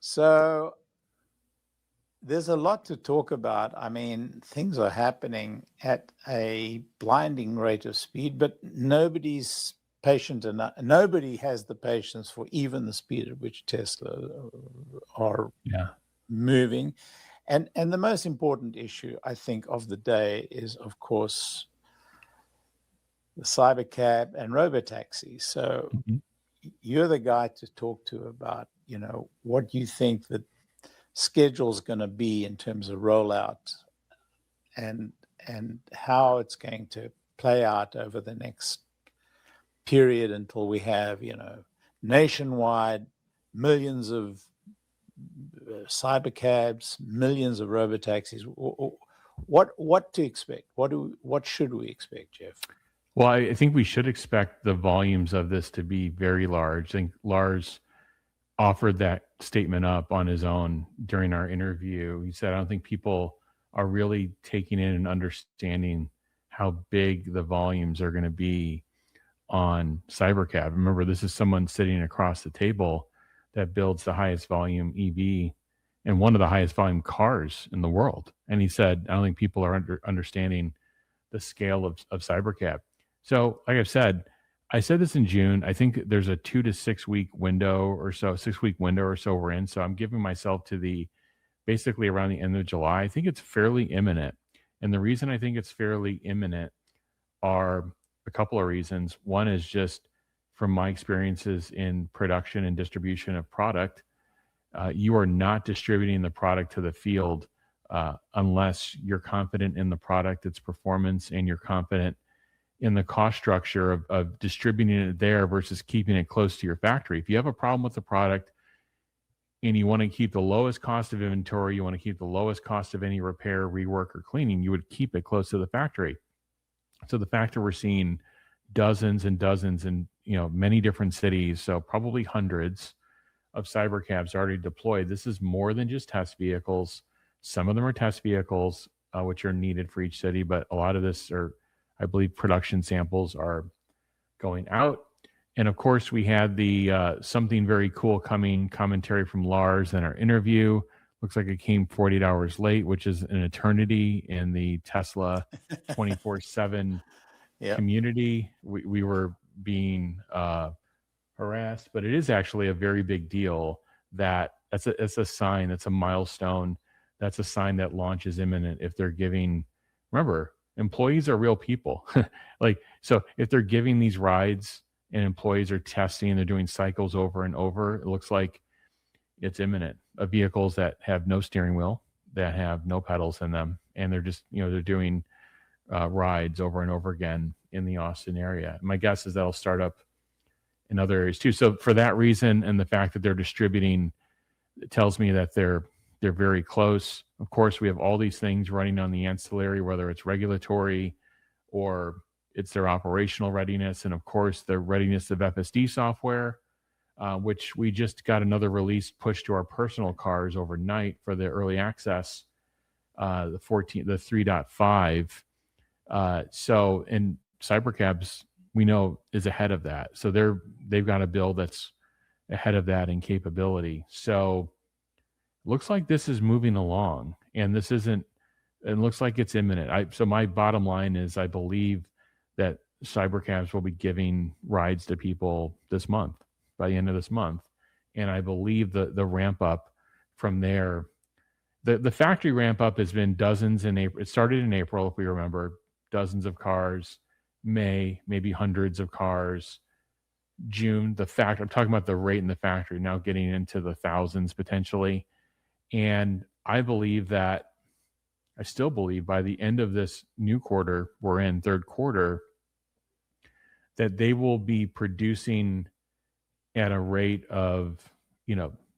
So there's a lot to talk about. I mean, things are happening at a blinding rate of speed, but nobody's patient enough. Nobody has the patience for even the speed at which Tesla are moving. And the most important issue, I think, of the day is, of course, the Cybercab and robotaxi. So you're the guy to talk to about, what you think the schedule is going to be in terms of rollout and how it's going to play out over the next period until we have, nationwide millions of cybercabs, millions of robotaxis. What to expect? What should we expect, Jeff? Well, I think we should expect the volumes of this to be very large. I think Lars offered that statement up on his own during our interview. He said, I don't think people are really taking in and understanding how big the volumes are going to be on Cybercab. Remember, this is someone sitting across the table that builds the highest volume EV and one of the highest volume cars in the world. And he said, I don't think people are understanding the scale of Cybercab. So like I said this in June. I think there's a 2 to 6 week window or so, 6-week window or so we're in. So I'm giving myself to basically around the end of July. I think it's fairly imminent. And the reason I think it's fairly imminent are a couple of reasons. One is just from my experiences in production and distribution of product, you are not distributing the product to the field unless you're confident in the product, its performance, and you're confident in the cost structure of distributing it there versus keeping it close to your factory. If you have a problem with the product and you want to keep the lowest cost of inventory, you want to keep the lowest cost of any repair, rework, or cleaning, you would keep it close to the factory. So the fact that we're seeing dozens and dozens in many different cities, so probably hundreds of Cybercabs already deployed. This is more than just test vehicles. Some of them are test vehicles, which are needed for each city, but a lot of this are, I believe, production samples are going out. And of course, we had the something very cool coming commentary from Lars in our interview. Looks like it came 48 hours late, which is an eternity in the Tesla 24/7 community. We were being harassed, but it is actually a very big deal. That's a sign. That's a milestone. That's a sign that launch is imminent. If they're giving, remember, employees are real people. So if they're giving these rides and employees are testing, they're doing cycles over and over, it looks like it's imminent. Of vehicles that have no steering wheel, that have no pedals in them, and they're just, they're doing rides over and over again in the Austin area. My guess is that'll start up in other areas too. So for that reason, and the fact that they're distributing, it tells me that they're very close. Of course, we have all these things running on the ancillary, whether it's regulatory or it's their operational readiness, and of course, the readiness of FSD software, which we just got another release pushed to our personal cars overnight for the early access, the 3.5. So in Cybercabs, we know is ahead of that. So they've got a build that's ahead of that in capability. So looks like this is moving along, and this isn't. It looks like it's imminent. So my bottom line is, I believe that Cybercabs will be giving rides to people this month, by the end of this month, and I believe the ramp up from there. The factory ramp up has been dozens in April. It started in April, if we remember, dozens of cars. May, maybe hundreds of cars. June, I'm talking about the rate in the factory, now getting into the thousands potentially. And I still believe by the end of this new quarter, we're in third quarter, that they will be producing at a rate of,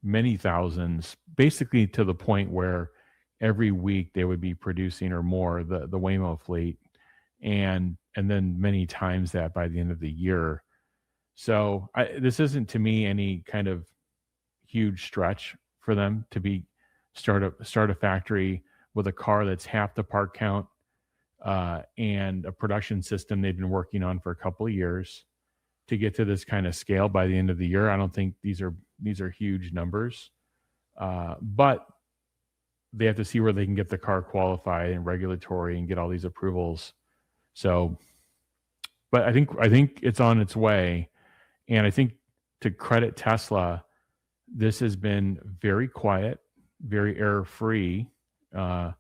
many thousands, basically to the point where every week they would be producing or more, the Waymo fleet, and then many times that by the end of the year. So this isn't, to me, any kind of huge stretch for them to start a factory with a car that's half the part count and a production system they've been working on for a couple of years to get to this kind of scale by the end of the year. I don't think these are huge numbers. But they have to see where they can get the car qualified and regulatory and get all these approvals. So, but I think it's on its way. And I think, to credit Tesla, this has been very quiet, very error-free, for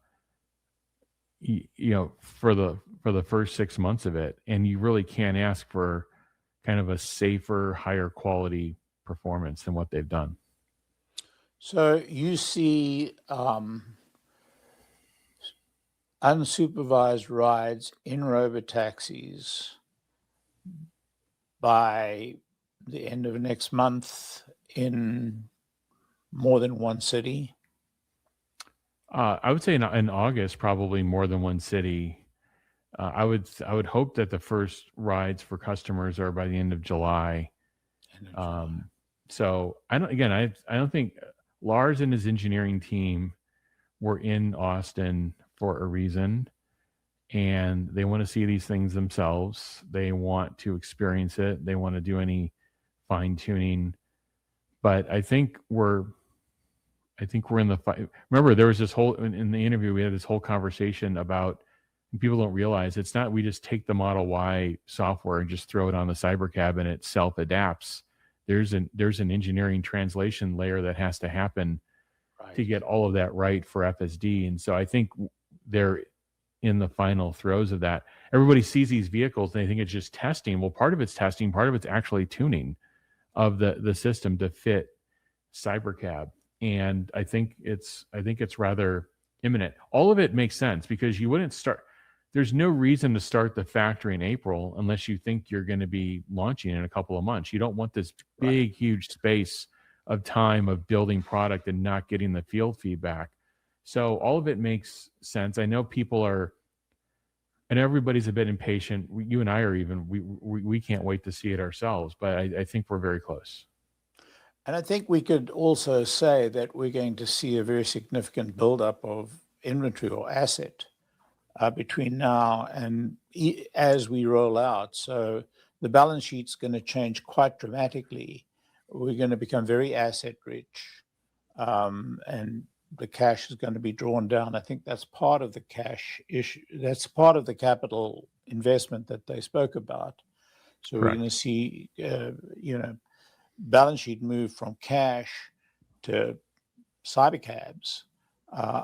the first 6 months of it. And you really can't ask for kind of a safer, higher quality performance than what they've done. So you see unsupervised rides in robotaxis by the end of next month in more than one city? I would say in August, probably more than one city. I would hope that the first rides for customers are by the end of July. So I don't think Lars and his engineering team were in Austin for a reason, and they want to see these things themselves. They want to experience it. They want to do any fine tuning. But I think we're in the fight. Remember, there was this whole, in the interview, we had this whole conversation about, people don't realize, it's not we just take the Model Y software and just throw it on the Cybercab and it self adapts. There's an engineering translation layer that has to happen to get all of that right for FSD. And so I think they're in the final throes of that. Everybody sees these vehicles and they think it's just testing. Well, part of it's testing, part of it's actually tuning of the system to fit Cybercab. And I think it's rather imminent. All of it makes sense, because you wouldn't start. There's no reason to start the factory in April unless you think you're going to be launching in a couple of months. You don't want this big, huge space of time of building product and not getting the field feedback. So all of it makes sense. I know people are, and everybody's a bit impatient. You and I are even. We can't wait to see it ourselves. But I think we're very close. And I think we could also say that we're going to see a very significant buildup of inventory or asset between now and as we roll out. So the balance sheet's going to change quite dramatically. We're going to become very asset rich, and the cash is going to be drawn down. I think that's part of the cash issue. That's part of the capital investment that they spoke about. So we're going to see, balance sheet move from cash to cybercabs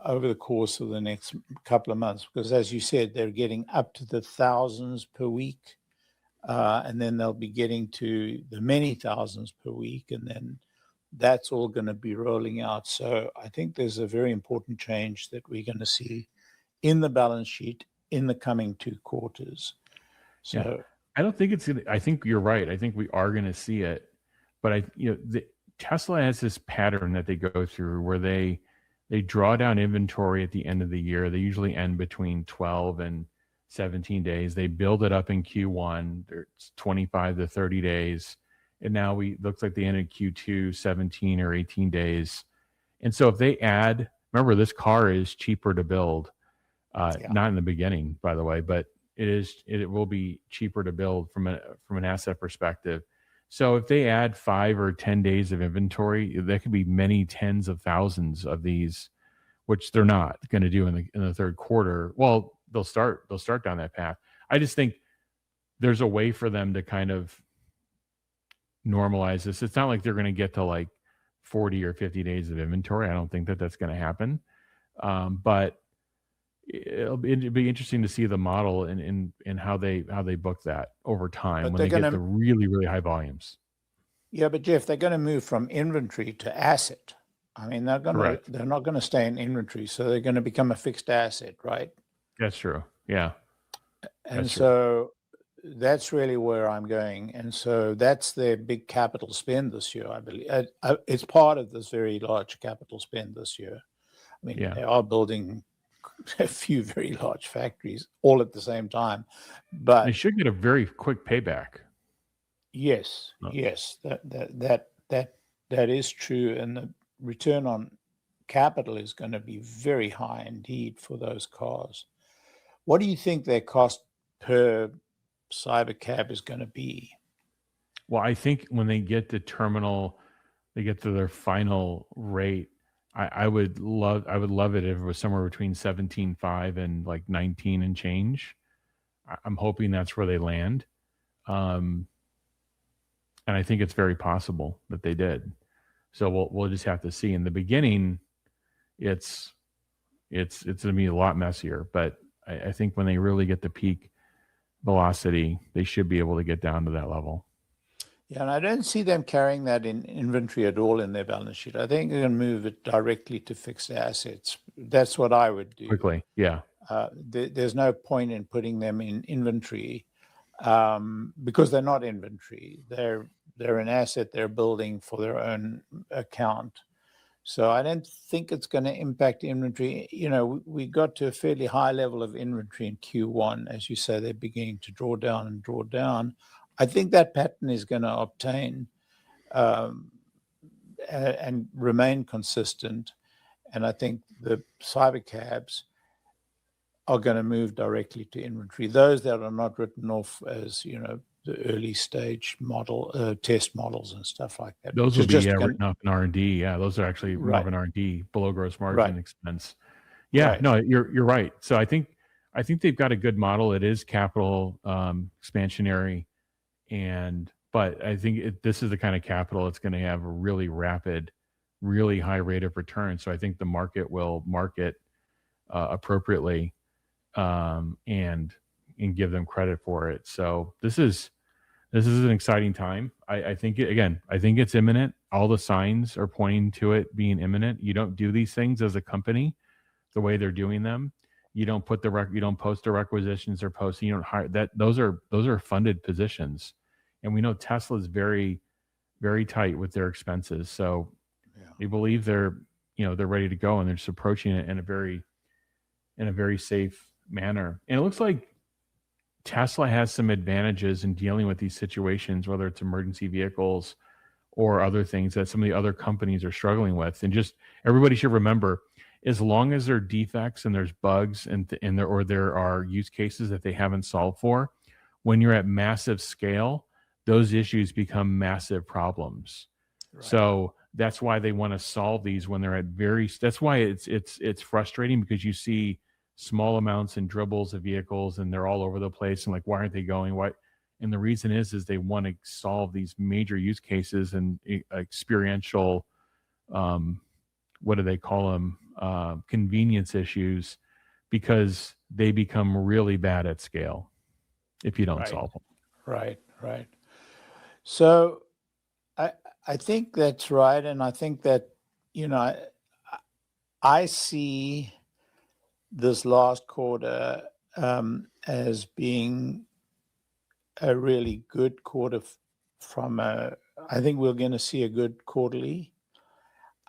over the course of the next couple of months, because, as you said, they're getting up to the thousands per week, and then they'll be getting to the many thousands per week, and then that's all going to be rolling out. So I think there's a very important change that we're going to see in the balance sheet in the coming 2 quarters. So I don't think it's. I think you're right. I think we are going to see it. But Tesla has this pattern that they go through where they draw down inventory at the end of the year. They usually end between 12 and 17 days. They build it up in Q1. It's 25 to 30 days. And now looks like they ended Q2 17 or 18 days. And so if they add, remember, this car is cheaper to build. Not in the beginning, by the way, but it will be cheaper to build from an asset perspective. So if they add 5 or 10 days of inventory, that could be many tens of thousands of these, which they're not going to do in the third quarter. Well, they'll start down that path. I just think there's a way for them to kind of normalize this. It's not like they're going to get to like 40 or 50 days of inventory. I don't think that's going to happen. But it'll be interesting to see the model and how they book that over time when they get the really, really high volumes. Yeah, but Jeff, they're going to move from inventory to asset. I mean, they're not going to stay in inventory, so they're going to become a fixed asset, right? That's true. Yeah. And so that's really where I'm going. And so that's their big capital spend this year, I believe. It's part of this very large capital spend this year. I mean, they are building a few very large factories all at the same time, but they should get a very quick payback. Yes, that is true, and the return on capital is going to be very high indeed for those cars. What do you think their cost per Cybercab is going to be? Well, I think when they get to terminal, they get to their final rate, I would love it if it was somewhere between 17.5 and like 19 and change. I'm hoping that's where they land. And I think it's very possible that they did. So we'll just have to see. In the beginning, it's going to be a lot messier, but I think when they really get the peak velocity, they should be able to get down to that level. Yeah, and I don't see them carrying that in inventory at all in their balance sheet. I think they're going to move it directly to fixed assets. That's what I would do. Quickly, yeah. There's no point in putting them in inventory because they're not inventory. They're an asset they're building for their own account. So I don't think it's going to impact inventory. You know, we got to a fairly high level of inventory in Q1. As you say, they're beginning to draw down and draw down. I think that pattern is going to obtain and remain consistent. And I think the Cybercabs are going to move directly to inventory. Those that are not written off as, you know, the early stage model, test models and stuff like that. Those will be written up in R&D. Yeah, those are actually more of an R&D below gross margin expense. Yeah, no, you're right. So I think they've got a good model. It is capital expansionary. But I think this is the kind of capital that's going to have a really rapid, really high rate of return. So I think the market will market appropriately and give them credit for it. So this is an exciting time. I think it's imminent. All the signs are pointing to it being imminent. You don't do these things as a company the way they're doing them. You don't put you don't post the requisitions or posting. You don't hire that. Those are funded positions, and we know Tesla is very, very tight with their expenses. So they believe they're ready to go, and they're just approaching it in a very safe manner. And it looks like Tesla has some advantages in dealing with these situations, whether it's emergency vehicles or other things that some of the other companies are struggling with. And just everybody should remember, as long as there are defects and there's bugs and there are use cases that they haven't solved for, when you're at massive scale, those issues become massive problems. Right. So that's why they want to solve these when they're at that's why it's frustrating, because you see small amounts and dribbles of vehicles and they're all over the place and like, why aren't they going? And the reason is they want to solve these major use cases and experiential, what do they call them? Convenience issues, because they become really bad at scale if you don't solve them. Right. So I think that's right. And I think that, you know, I see this last quarter as being a really good quarter I think we're going to see a good quarterly.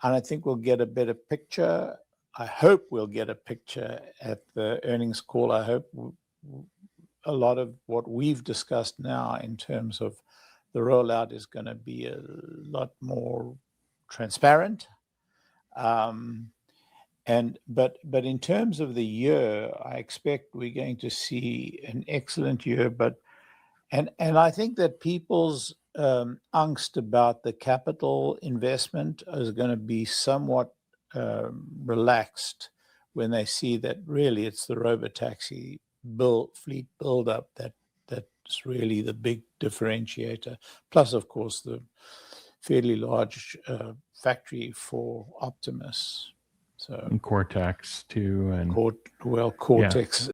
And I think we'll get a better picture. I hope we'll get a picture at the earnings call. I hope a lot of what we've discussed now in terms of the rollout is going to be a lot more transparent. But in terms of the year, I expect we're going to see an excellent year. And I think that people's angst about the capital investment is going to be somewhat relaxed when they see that really it's the robotaxi fleet buildup that's really the big differentiator. Plus, of course, the fairly large factory for Optimus. So and Cortex too, and Cortex